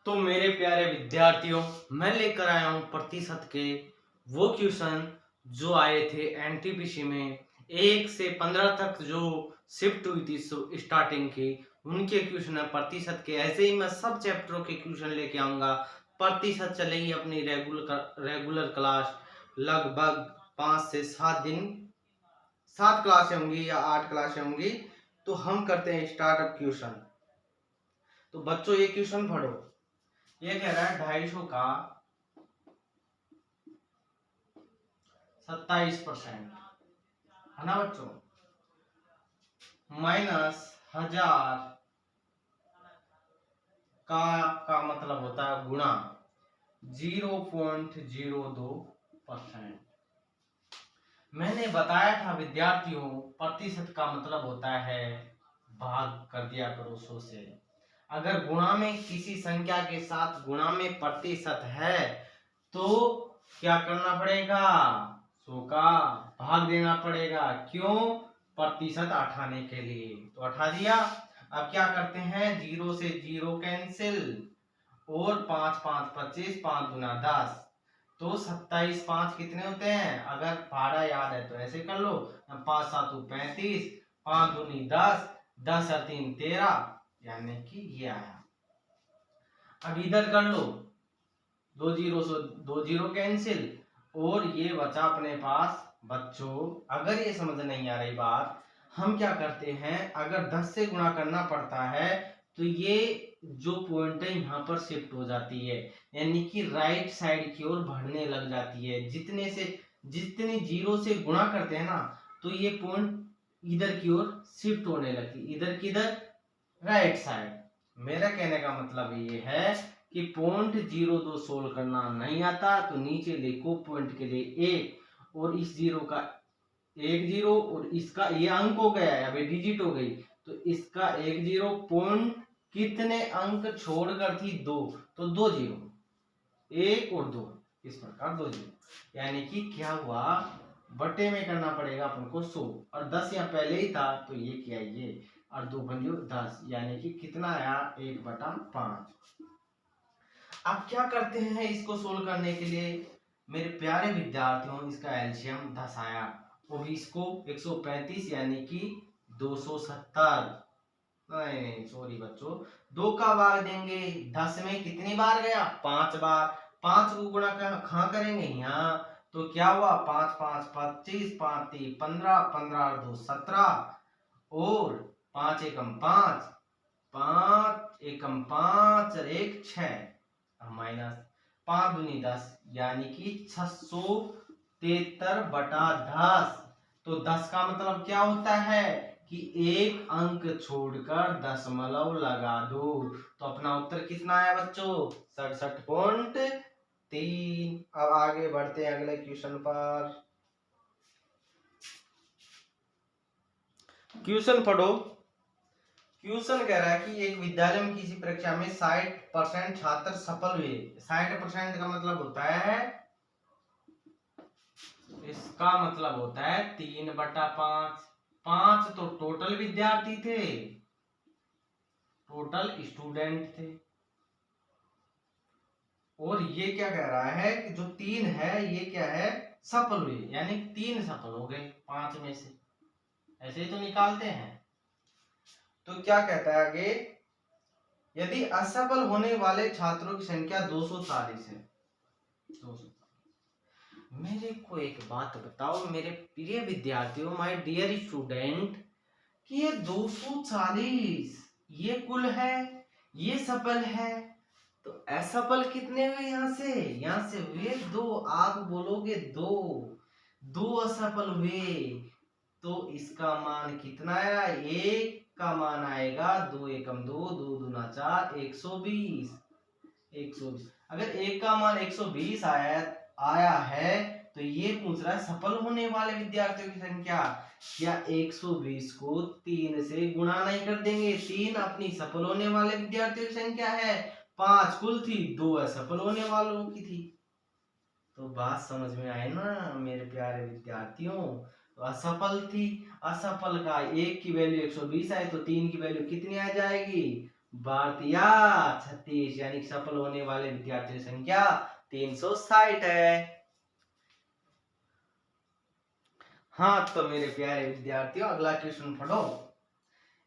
तो मेरे प्यारे विद्यार्थियों, मैं लेकर आया हूँ प्रतिशत के वो क्वेश्चन जो आए थे एनटीपीसी में 1 से 15 तक जो शिफ्ट हुई थी स्टार्टिंग की, उनके क्वेश्चन है प्रतिशत के। ऐसे ही मैं सब चैप्टरों के क्वेश्चन लेके आऊंगा। प्रतिशत चलेगी अपनी रेगुलर क्लास लगभग 5 से 7 दिन, 7 क्लासें होंगी या 8 क्लासें होंगी। तो हम करते हैं स्टार्टअप क्वेश्चन। तो बच्चों ये क्वेश्चन पढ़ो। ये कह रहा है 250 का 27% है ना बच्चों, -1000 का मतलब होता है गुणा 0.02%। मैंने बताया था विद्यार्थियों, प्रतिशत का मतलब होता है भाग कर दिया करो 100 से। अगर गुणा में किसी संख्या के साथ गुणा में प्रतिशत है तो क्या करना पड़ेगा, 100 का भाग देना पड़ेगा। क्यों? प्रतिशत हटाने के लिए। तो हटा दिया। अब क्या करते हैं, 0 से 0 कैंसिल और 5 5 25, 5 गुना 10, तो 27 5 कितने होते हैं? अगर भाड़ा याद है तो ऐसे कर लो, 5 7 35, 5 दूनी 10, 10 और 3 13, यानी कि ये आया। अब इधर कर लो, 2 0 से 2 0 कैंसिल और ये बचा अपने पास। बच्चों अगर ये समझ नहीं आ रही बात, हम क्या करते हैं, अगर 10 से गुणा करना पड़ता है तो ये जो पॉइंट है यहाँ पर शिफ्ट हो जाती है, यानी कि राइट साइड की ओर बढ़ने लग जाती है। जितने 0 से गुणा करते हैं ना, तो ये पॉइंट इधर की ओर शिफ्ट होने लगती है। इधर किधर? Right side. मेरा कहने का मतलब ये है कि पॉइंट 0 2 सोल्व करना नहीं आता तो नीचे लिखो पॉइंट के लिए 1 और इस 0 का 1 0 और इसका ये अंक हो गया है, अभी डिजिट हो गई, तो इसका 1 0 पॉइंट कितने अंक छोड़कर थी? 2, तो 2 0, 1 और 2, इस प्रकार 2 0, यानी कि क्या हुआ, बटे में करना पड़ेगा अपन को 100 और 10 यहाँ पहले ही था तो ये क्या, ये और 2 बन 10, यानी कि कितना आया, 1/5। अब क्या करते हैं इसको सोल्व करने के लिए मेरे प्यारे विद्यार्थियों, इसका एलसीएम 10 आया और इसको 135 यानी कि 270, नहीं सॉरी बच्चों, 2 का भाग देंगे 10 में कितनी बार गया? 5 बार। 5 को गुणा कहाँ करेंगे? यहाँ। तो क्या हुआ, 5 5 25, 5 3 15, 15 और 2 17 और 5 एकम 5, 5 एकम 5 और 1 6, माइनस 5 दूनी 10, यानी कि 673/10। तो 10 का मतलब क्या होता है कि एक अंक छोड़कर दशमलव लगा दो। तो अपना उत्तर कितना आया बच्चों? 67.3। अब आगे बढ़ते हैं अगले क्वेश्चन पर। क्वेश्चन पढ़ो। क्वेश्चन कह रहा है कि एक विद्यालय में किसी परीक्षा में 60% छात्र सफल हुए। 60% का मतलब होता है, इसका मतलब होता है 3/5। 5 तो टोटल विद्यार्थी थे, टोटल स्टूडेंट थे। और ये क्या कह रहा है कि जो 3 है ये क्या है, सफल हुए, यानी 3 सफल हो गए 5 में से। ऐसे ही तो निकालते हैं। तो क्या कहता है आगे, यदि असफल होने वाले छात्रों की संख्या 240 है। 240। मेरे को एक बात बताओ मेरे प्रिय विद्यार्थियों, माय डियर स्टूडेंट, कि ये 240 ये कुल है, ये सफल है, तो असफल कितने हुए? यहाँ से हुए 2। आप बोलोगे 2, 2 असफल हुए, तो इसका मान कितना आया? 1 का मान आएगा 2 एकम 2, 2 दूना 4, 120। 120 अगर 1 का मान 120 आया है तो ये पूछ रहा है सफल होने वाले विद्यार्थियों की संख्या। क्या 120 को 3 से गुणा नहीं कर देंगे? 3 अपनी सफल होने वाले विद्यार्थियों की संख्या है, 5 कुल थी, 2 असफल होने वालों की थी। तो बात समझ में आए ना मेरे प्यारे विद्यार्थियों? तो असफल थी, असफल का 1 की वैल्यू 120 आए तो 3 की वैल्यू कितनी आ जाएगी? भारतीय 36, यानी सफल होने वाले विद्यार्थियों की संख्या 360 है। हाँ तो मेरे प्यारे विद्यार्थियों, अगला क्वेश्चन पढ़ो।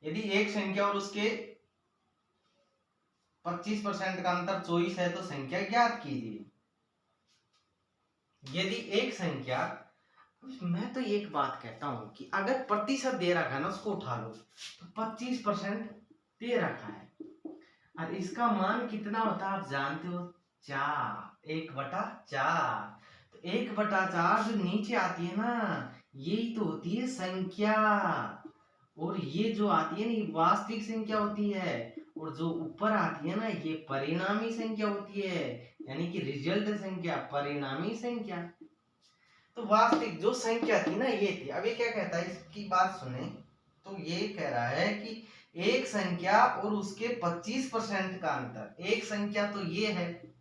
यदि एक संख्या और उसके 25% का अंतर 24 है तो संख्या ज्ञात कीजिए। यदि एक संख्या, मैं तो एक बात कहता हूं कि अगर प्रतिशत दे रखा है ना, उसको उठा लो, तो 25% दे रखा है और इसका मान कितना होता है आप जानते हो, 4, 1/4। तो 1/4 जो नीचे आती है ना, यही तो होती है संख्या, और ये जो आती है ना, ये वास्तविक संख्या होती है, और जो ऊपर आती है ना, ये परिणामी संख्या होती है, यानी कि रिजल्ट संख्या, परिणामी संख्या। तो वास्तविक जो संख्या थी ना, ये थी। अब ये क्या कहता है, इसकी बात सुने, तो ये कह रहा है कि एक संख्या और उसके 25% का अंतर, एक संख्या तो ये है,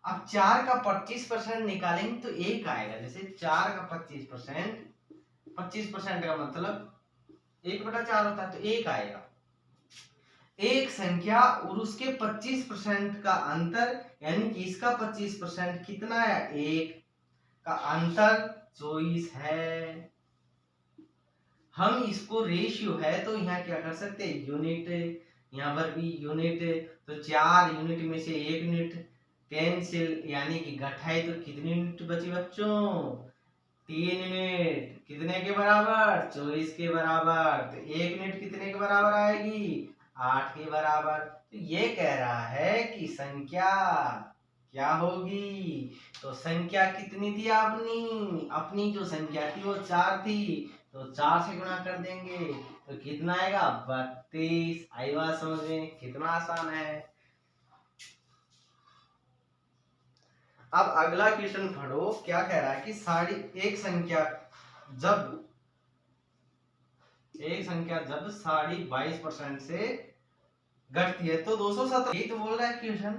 अब 4 का 25% निकालेंगे तो एक आएगा। जैसे 4 का 25%, 25% का मतलब 1/4 होता है, तो एक आएगा। एक संख्या और उसके 25% का अंतर, यानी कि इसका 25% कितना है, 1 का अंतर 24 है। हम इसको रेशियो है तो यहाँ क्या कर सकते हैं, यूनिट, यहाँ पर भी यूनिट, तो 4 यूनिट में से 1 यूनिट कैंसिल, यानी कि घटाए तो कितनी यूनिट बची बच्चों, 3 यूनिट। कितने के बराबर, 24 के बराबर। तो 1 यूनिट कितने के बराबर आएगी, 8 के बराबर। तो ये कह रहा है कि संख्या क्या होगी, तो संख्या कितनी थी अपनी, अपनी जो संख्या थी वो 4 थी, तो 4 से गुणा कर देंगे तो कितना आएगा, 32। आई बात समझ में, कितना आसान है। अब अगला क्वेश्चन पढ़ो, क्या कह रहा है कि एक संख्या जब 22.5% से घटती है तो 217। ये तो बोल रहा है क्वेश्चन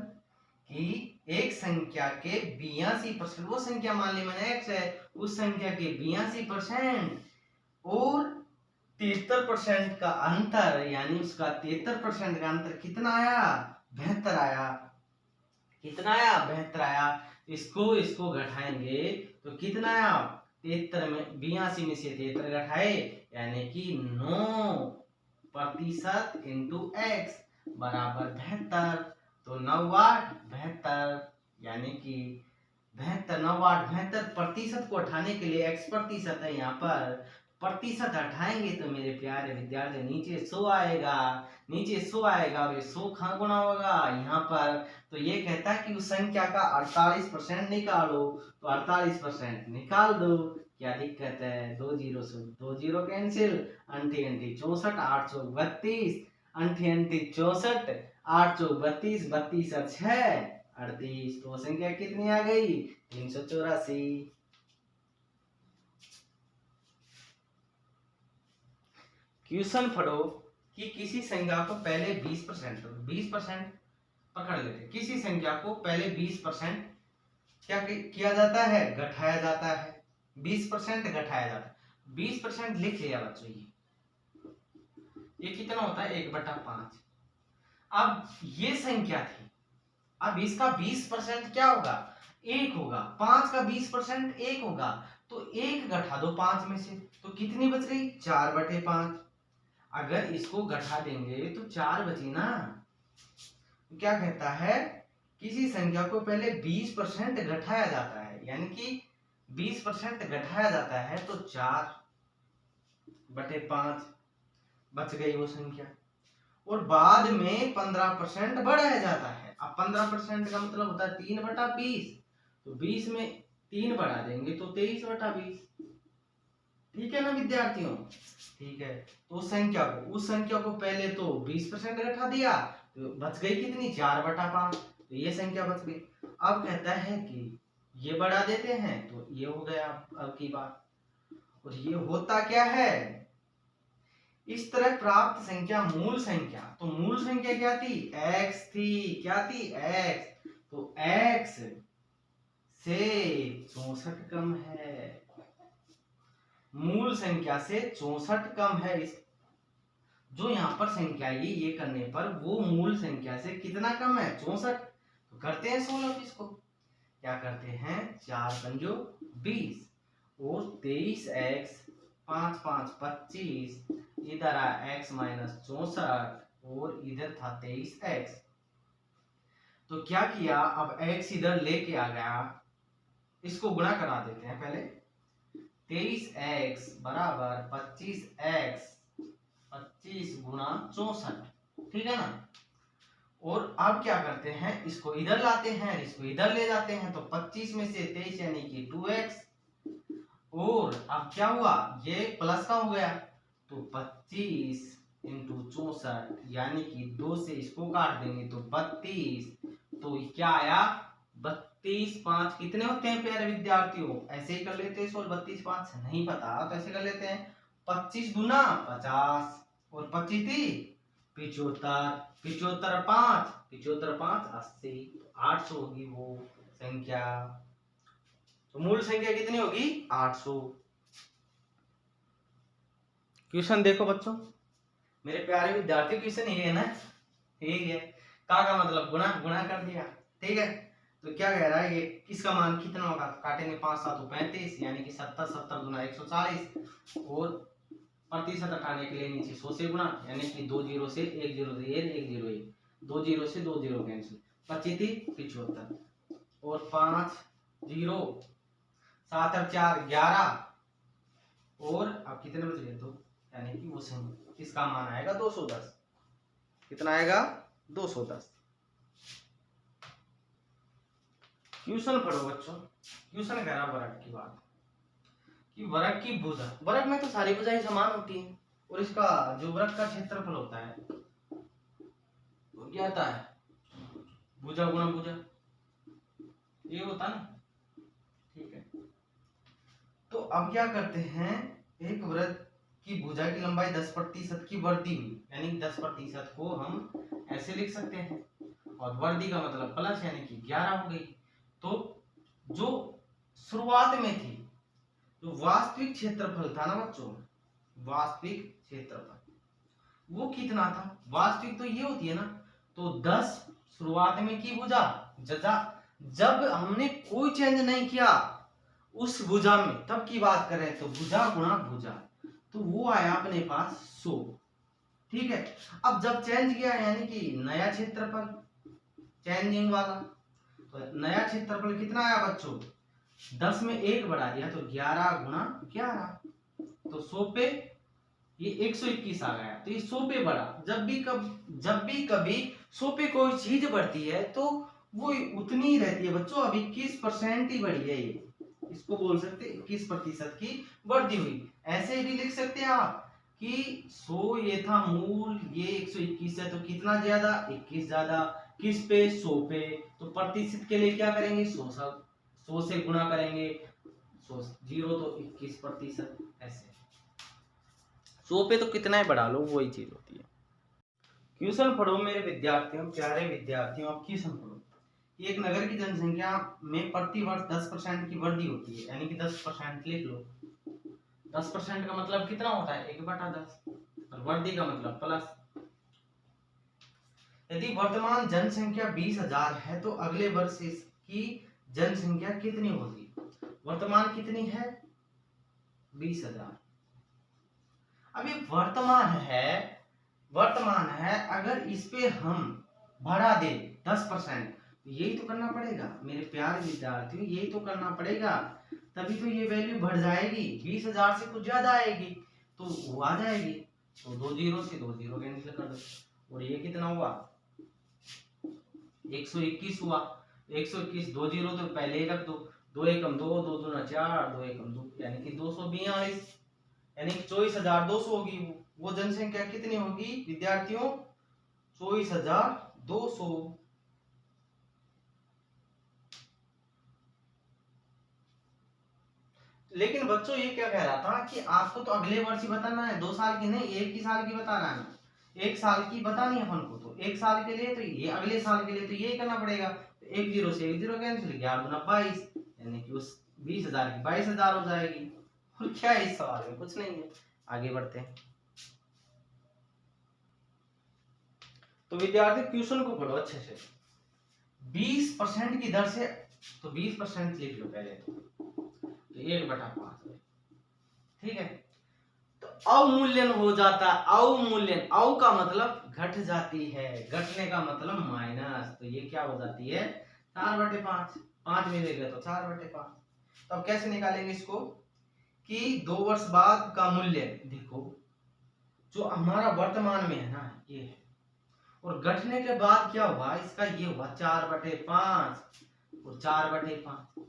कि एक संख्या के 82%, वो संख्या मान ली मैंने x है, उस संख्या के 82% और 73% का अंतर, यानी उसका 73% का अंतर कितना आया, 72 आया। कितना आया, 72 आया। इसको घटाएंगे तो कितना आया, 73 में 82 में से 73 घटाए, यानी कि 9% इंटू x बराबर 72। तो 9/8 यानी कि 72 को हटाने के लिए x प्रतिशत है, यहाँ पर प्रतिशत हटाएंगे तो मेरे प्यारे विद्यार्थी नीचे 100 आएगा, नीचे 100 आएगा, और 100 कहाँ गुना होगा यहाँ पर। तो ये कहता है कि उस संख्या का 48% निकालो, तो 48% निकाल दो, क्या दिक्कत है, 2 जीरो से 2 जीरो कैंसिल, अंठी अंठी 64, 8 चौक 32, अंठी अंठी 64, 8 चौक 32, 32 और 6 38। तो संख्या कितनी आ गई, 384। क्वेश्चन पढ़ो कि किसी संख्या को पहले 20% पकड़ लेते, किसी संख्या को पहले 20% क्या किया जाता है, घटाया जाता है। 20% घटाया जाता है, 20% लिख लिया बच्चों। ये कितना होता है, 1/5। अब ये संख्या थी, अब इसका 20% क्या होगा, 1 होगा। 5 का 20% 1 होगा, तो 1 घटा दो 5 में से, तो कितनी बच गई, 4/5। अगर इसको घटा देंगे तो 4 बची ना। क्या कहता है, किसी संख्या को पहले 20% घटाया जाता है, यानी कि 20% घटाया जाता है, तो 4/5 बच गई वो संख्या, और बाद में 15% बढ़ाया जाता है। अब 15% का मतलब होता है 3/20, तो 20 में 3 बढ़ा देंगे तो 23/20। ठीक है ना विद्यार्थियों, ठीक है। तो उस संख्या को पहले तो 20% घटा दिया, तो बच गई कितनी, 4/5। तो ये संख्या बच गई। अब कहता है कि ये बढ़ा देते हैं, तो ये हो गया अब की बात। और ये होता क्या है, इस तरह प्राप्त संख्या मूल संख्या, तो मूल संख्या क्या थी, x थी, क्या थी, x। तो x से 64 कम है, मूल संख्या से 64 कम है। इस जो यहाँ पर संख्या ये करने पर वो मूल संख्या से कितना कम है, 64। तो करते हैं 16 इसको, क्या करते हैं, 4 पंजो 20 और 23x 5 5 25, इधर आ x माइनस 64 और इधर था 23x। तो क्या किया, अब x इधर लेके आ गया, इसको गुणा करा देते हैं पहले। 23x बराबर 25x 25 गुणा 64, ठीक है ना। और अब क्या करते हैं, इसको इधर लाते हैं, इसको इधर ले जाते हैं, तो 25 में से 23 यानी कि 2x, और अब क्या हुआ, ये प्लस का हो गया, तो 25 इंटू 64 यानी कि 2 से इसको काट देंगे तो 32। तो क्या आया, 32 5 कितने होते हैं प्यारे विद्यार्थियों, ऐसे ही कर लेते हैं सोल्व। 32 5 नहीं पता तो ऐसे कर लेते हैं, 25 गुना 50 और 25 थी 75, 75 5 75 5 80, 800 होगी वो संख्या। तो मूल संख्या कितनी होगी, 800। क्वेश्चन देखो बच्चों, मेरे प्यारे विद्यार्थी, क्वेश्चन ये है ना, ठीक है, का मतलब गुणा, गुणा कर दिया, ठीक है। तो क्या कह रहा है, ये इसका मान कितना होगा, काटेंगे 5 7 35 यानी कि 70 70 गुना 140, और प्रतिशत हटाने के लिए नीचे 100 से गुणा, यानी कि 2 0 से 1 0 से 1 0 1, 2 0 से 2 0 कैंसिल, 25 थी 75 और 5 0 7 और 4 11, और अब कितने बच गए, तो यानी कि वो सही, इसका मान आएगा 210। कितना आएगा, 210। क्वेश्चन पढ़ो बच्चों, क्वेश्चन कह रहा वर्ग की बात, कि वर्ग की भुजा, वर्ग में तो सारी भुजाएं समान होती हैं, और इसका जो वर्ग का क्षेत्रफल होता है वो क्या आता है, भुजा गुणा भुजा, ये होता है ना, ठीक है। तो अब क्या करते हैं, एक वृत्त की भुजा की लंबाई 10% की वृद्धि हुई, यानी 10% को हम ऐसे लिख सकते हैं, और वृद्धि का मतलब प्लस, यानी कि 11 हो गई। तो जो शुरुआत में थी, जो वास्तविक क्षेत्रफल था ना बच्चों, वास्तविक क्षेत्रफल वो कितना था, वास्तविक तो ये होती है ना, तो 10 शुरुआत में की भुजा, जब हमने कोई चेंज नहीं किया उस भुजा में, तब की बात करें तो भुजा गुणा भुजा, तो वो आया अपने पास 100, ठीक है। अब जब चेंज किया, यानी कि नया क्षेत्रफल, चेंजिंग वाला, तो नया क्षेत्रफल कितना आया बच्चों, 10 में 1 बढ़ा दिया तो 11 गुणा 11, तो 100 पे ये 121 आ गया, तो ये 100 पे बढ़ा। जब भी कभी 100 पे कोई चीज बढ़ती है तो वो उतनी ही रहती है बच्चों, अब 21% ही बढ़ी है, ये इसको बोल सकते 21% की वृद्धि हुई। ऐसे भी लिख सकते हैं आप कि 100 ये था मूल, ये 121 है, तो कितना ज्यादा, 21 ज्यादा, किस पे, 100 पे। तो प्रतिशत के लिए क्या करेंगे, 100 से गुणा करेंगे, 100 0 तो 21%, ऐसे 100 पे तो कितना ही बढ़ा लो, वही चीज होती है। क्वेश्चन पढ़ो मेरे विद्यार्थियों, प्यारे विद्यार्थियों, आप क्वेश्चन पढ़ो। एक नगर की जनसंख्या में प्रति वर्ष 10% की वृद्धि होती है, यानी कि 10% लिख लो। 10% का मतलब कितना होता है, 1/10, और वृद्धि का मतलब प्लस। यदि वर्तमान जनसंख्या 20,000 है तो अगले वर्ष इसकी जनसंख्या कितनी होगी, वर्तमान कितनी है, 20,000। अभी वर्तमान है, अगर इस पे हम बढ़ा दे 10%, यही तो करना पड़ेगा मेरे प्यारे विद्यार्थियों, यही तो करना पड़ेगा, तभी तो ये वैल्यू बढ़ जाएगी, 20,000 से कुछ ज्यादा आएगी तो वो आ जाएगी, तो 2 0 से 2 0 कैंसिल कर दो, और ये कितना हुआ, 121 हुआ, 121 2 0 तो पहले ही रख दो, 2 एकम 2 2 दूना 4 2 एकम 2, यानी कि 242, यानी कि 24,200 होगी। वो जनसंख्या कितनी होगी विद्यार्थियों, 24,200। लेकिन बच्चों ये क्या कह रहा था कि आपको तो अगले वर्ष ही बताना है, 2 साल की नहीं, एक ही साल की बताना है, एक साल की बतानी है अपन को, तो एक साल के लिए तो ये, अगले साल के लिए तो यही करना पड़ेगा, तो 1 0 से 1 0 कैंसिल, 11 दूना 22, यानी कि उस 20,000 की 22,000 हो जाएगी। और क्या है इस सवाल में, कुछ नहीं है, आगे बढ़ते हैं। तो विद्यार्थी क्वेश्चन को पढ़ो अच्छे से। 20% की दर से, तो 20% लिख लो पहले, तो 1/5, ठीक है। तो अवमूल्यन हो जाता है, अवमूल्यन, अव का मतलब घट जाती है, घटने का मतलब माइनस, तो ये क्या हो जाती है 4/5, 5 में देख ले तो 4/5। तो अब कैसे निकालेंगे इसको कि 2 वर्ष बाद का मूल्य, देखो जो हमारा वर्तमान में है ना ये है, और घटने के बाद क्या हुआ इसका, ये हुआ 4/5 और 4/5।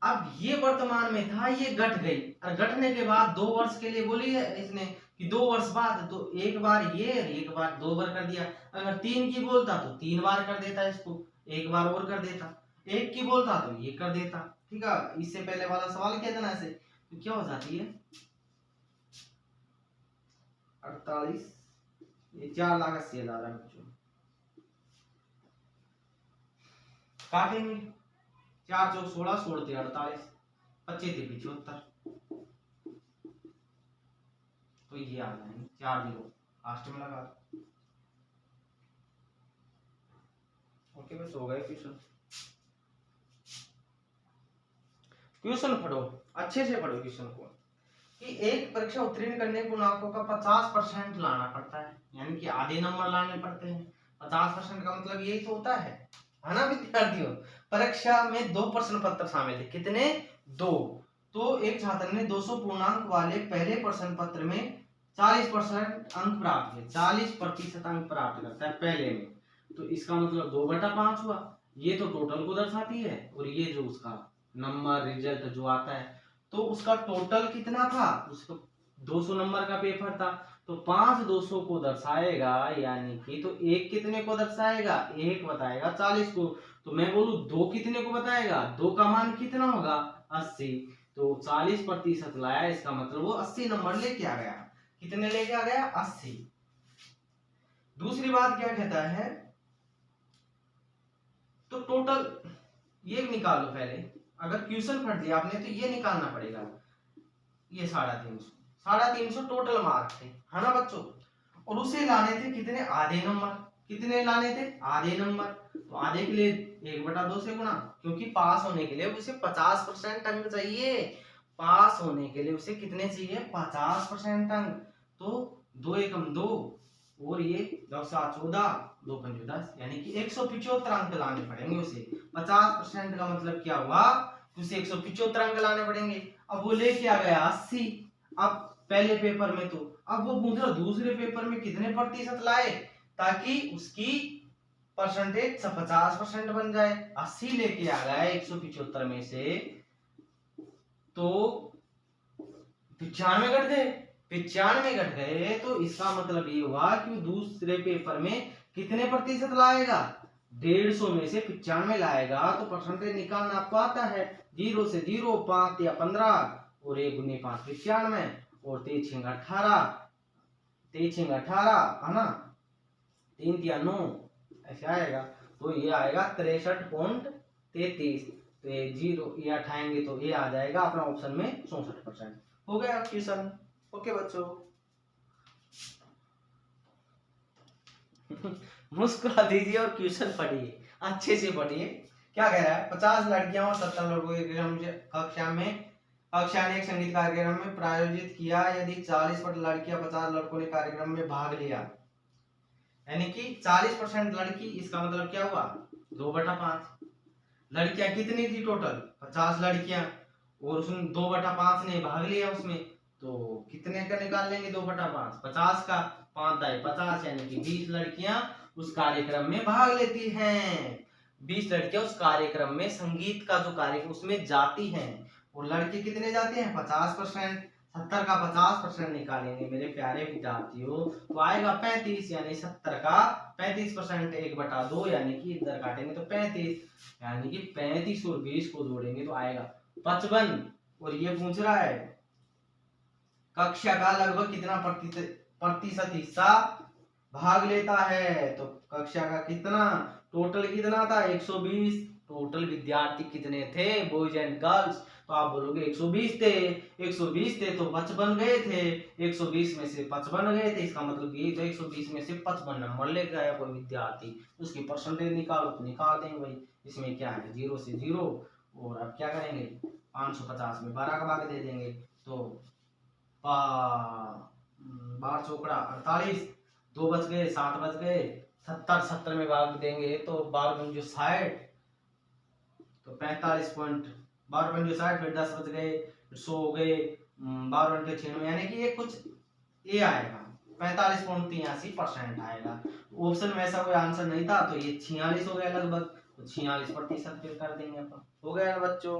अब ये वर्तमान में था, ये घट गई, और घटने के बाद 2 वर्ष के लिए बोली है इसने कि 2 वर्ष बाद, तो एक बार ये एक बार 2 बार कर दिया। अगर 3 की बोलता तो 3 बार कर देता, इसको एक बार और कर देता, 1 की बोलता तो ये कर देता, ठीक है। इससे पहले वाला सवाल किया था ना ऐसे, तो क्या हो जाती है 48, ये 4,80,000 है बच्चों, काटेंगे 4 चौक 16, 16 × 48, 25 × 75, तो ये आ जाएंगे 4 0 लास्ट में लगा। ओके बस हो गए क्वेश्चन। क्वेश्चन पढ़ो अच्छे से, पढ़ो क्वेश्चन को कि एक परीक्षा उत्तीर्ण करने को गुणांकों का 50% लाना पड़ता है, यानी कि आधे नंबर लाने पड़ते हैं। 50% का मतलब यही तो होता है ना विद्यार्थियों। परीक्षा में 2 प्रश्न पत्र शामिल थे, कितने 2। तो एक छात्र ने 200 पूर्णांक वाले पहले प्रश्न पत्र में 40% अंक प्राप्त किए, 40% अंक प्राप्त करता है पहले में, तो इसका मतलब 2/5 हुआ। ये तो टोटल को दर्शाती है, और ये जो उसका नंबर रिजल्ट जो आता है, तो उसका टोटल कितना था, उसको 200 नंबर का पेपर था, तो 5 200 को दर्शाएगा, यानी कि तो एक कितने को दर्शाएगा, एक बताएगा 40 को। तो मैं बोलूं 2 कितने को बताएगा, 2 का मान कितना होगा 80, तो 40% लाया, इसका मतलब वो 80 नंबर लेके आ गया। कितने लेके आ गया 80। दूसरी बात क्या कहता है, तो टोटल ये निकालो पहले, अगर क्वेश्चन पढ़ लिया आपने तो ये निकालना पड़ेगा, ये 350 टोटल मार्क थे, है ना बच्चों। और उसे लाने थे कितने, आधे नंबर, कितने लाने थे आधे नंबर, तो आधे के लिए 1/2 से गुणा, क्योंकि पास होने के लिए उसे 50% अंक चाहिए, पास होने के लिए उसे कितने चाहिए 50% अंक, तो 2 एकम 2, और ये 2 7 14, 2 पंजे 10, यानी कि 175 अंक लाने पड़ेंगे उसे। 50% का मतलब क्या हुआ, उसे 175 अंक लाने पड़ेंगे। अब वो लेके आ गया 80, अब पहले पेपर में, तो अब वो पूछ रहा दूसरे पेपर में कितने प्रतिशत लाए, ताकि उसकी परसेंटेज 50% बन जाए। 80 लेके आ गया 175 में से, तो 95 घट गए, 95 घट गए, तो इसका मतलब ये हुआ कि वो दूसरे पेपर में कितने प्रतिशत लाएगा, 150 में से 95 लाएगा, तो परसेंटेज निकालना आपको आता है, 0 से 0, 5 या 15, और 1 × 5 95, और 3 × 18, 3 × 18 है ना, 3 × 9 ऐसे आएगा, तो ये आएगा 63.33, तो ये 0 ये हटाएंगे तो ये आ जाएगा अपना ऑप्शन में 64%। हो गया क्वेश्चन। ओके बच्चों मुस्कुरा दीजिए और क्वेश्चन पढ़िए, अच्छे से पढ़िए। क्या कह रहा है, 50 लड़कियां और 70 लड़कों के कक्षा ने एक संगीत कार्यक्रम में प्रायोजित किया, यदि 40% लड़कियां 50 लड़कों ने कार्यक्रम में भाग लिया, यानी कि 40% लड़की, इसका मतलब क्या हुआ 2/5। लड़कियां कितनी थी टोटल 50 लड़कियां, और उसमें 2/5 ने भाग लिया उसमें, तो कितने का निकाल लेंगे 2/5, 50 का, 5 दाई 50, यानी कि 20 लड़कियां उस कार्यक्रम में भाग लेती हैं। 20 लड़कियां उस कार्यक्रम में, संगीत का जो कार्यक्रम उसमें जाती हैं, और लड़के कितने जाते हैं 50%, 70 का 50% निकालेंगे मेरे प्यारे विद्यार्थियों, तो आएगा 35, यानी 70 का 35% 1/2, यानी कि इधर काटेंगे तो 35, यानी कि 35 और 20 को जोड़ेंगे तो आएगा 55। और ये पूछ रहा है कक्षा का लगभग कितना प्रतिशत हिस्सा भाग लेता है, तो कक्षा का कितना टोटल कितना था 120। टोटल विद्यार्थी कितने थे बॉयज एंड गर्ल्स, तो आप बोलोगे 120 थे। 120 थे तो 55 गए थे, 120 में से 55 गए थे, इसका मतलब ये तो 120 में से 55 नंबर लेके आया कोई विद्यार्थी, उसकी परसेंटेज निकालो तो निकाल देंगे भाई। इसमें क्या है 0 से 0, और अब क्या करेंगे 550 में 12 का भाग दे देंगे, तो 12 चौकड़ा 48, 2 बच गए, 7 बच गए, 70, 70 में भाग देंगे तो 12 जो 60, तो 45 पॉइंट 12 जो 60, फिर 10 बच गए, फिर 100 हो गए, 12 के 96, यानी कि ये कुछ ये आएगा 45.83% आएगा। ऑप्शन में ऐसा कोई आंसर नहीं था, तो ये 46 हो गया लगभग, तो 46% फिर कर देंगे अपन। हो गया बच्चों।